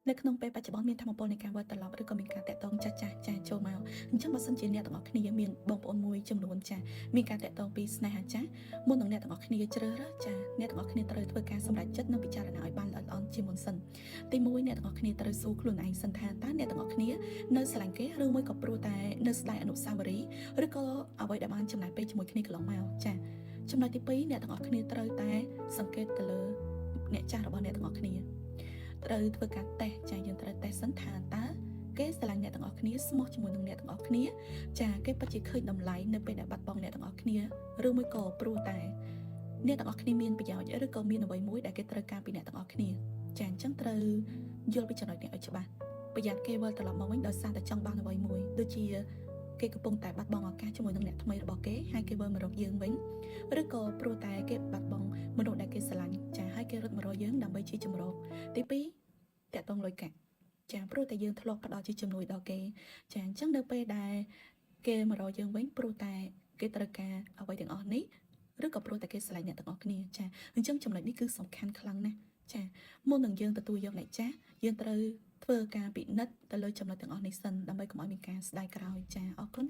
នៅក្នុងពេលបច្ចុប្បន្នមានធម៌ពលនៃការវិលត្រឡប់ឬក៏មានការតាក់ទងចាស់ៗចូលមកអញ្ចឹងបើសិនជាអ្នកទាំងអស់គ្នាមានបងប្អូនមួយចំនួនចាមានការតាក់ទងពីស្នេហាចាស់មុននឹងអ្នកទាំងអស់គ្នាជ្រើសរើសចាអ្នកទាំងអស់គ្នាត្រូវធ្វើការសម្រេចចិត្តនិងពិចារណាឲ្យបានល្អិតល្អន់ជាមុនសិនទីមួយអ្នកទាំងអស់គ្នាត្រូវសួរខ្លួនឯងសិនថាតើអ្នកទាំងអស់គ្នានៅស្រឡាញ់គេឬមួយក៏ព្រោះតែនៅស្ដាយអនុស្សាវរីយ៍ឬក៏អ្វីដែលបានចំណាយពេលជាមួយគ្នាកន្លងមកចាចំណុចទី2អ្នកទាំងអស់គ្នាត្រូវតែសង្កេតទៅលើអ្នកចាស់របស់អ្នកទាំងអស់គ្នាត្រូវធ្វើការតេស្តចាយើងត្រូវតេស្តសិនថាតើគេស្រឡាញ់អ្នកទាំងអស់គ្នាស្មោះជាមួយនឹងអ្នកទាំងអស់គ្នាចាគេពិតជាឃើញតម្លៃនៅពេលដែលបាត់បង់អ្នកទាំងអស់គ្នាឬមួយក៏ព្រោះតែអ្នកទាំងអស់គ្នាមានប្រយោជន៍ឬក៏មានអ្វីមួយដែលគេត្រូវការពីអ្នកទាំងអស់គ្នាចាអញ្ចឹងត្រូវយល់ពីចំណុចនេះឲ្យច្បាស់ប្រយ័ត្នគេវិលត្រឡប់មកវិញដោយសារតែចង់បានអ្វីមួយដូចជាគេកំពុងតែបាត់បង់ឱកាសជាមួយនឹងអ្នកថ្មីរបស់គេហើយគេវិលមករកយើងវិញឬក៏ព្រោះតែគេបាត់បង់មនុស្សដែលគេស្រឡាញ់ចាហើយគេរត់មករកយើងដើម្បីជាជំរកទី2តាក់ទងលុយកាក់ចាព្រោះតែយើងធ្លាប់ផ្ដល់ជាជំនួយដល់គេចាអញ្ចឹងនៅពេលដែលគេមករកយើងវិញព្រោះតែគេត្រូវការអ្វីទាំងអស់នេះឬក៏ព្រោះតែគេស្រឡាញ់អ្នកទាំងអស់គ្នាចាអញ្ចឹងចំណុចនេះគឺសំខាន់ខ្លាំងណាស់ចាមុននឹងយើងទទួលយកអ្នកចាស់យើងត្រូវធ្វើការពិនិត្យទៅលើចំណុចទាំងអស់នេះសិនដើម្បីកុំឲ្យមានការស្ដាយក្រោយចាអរគុណ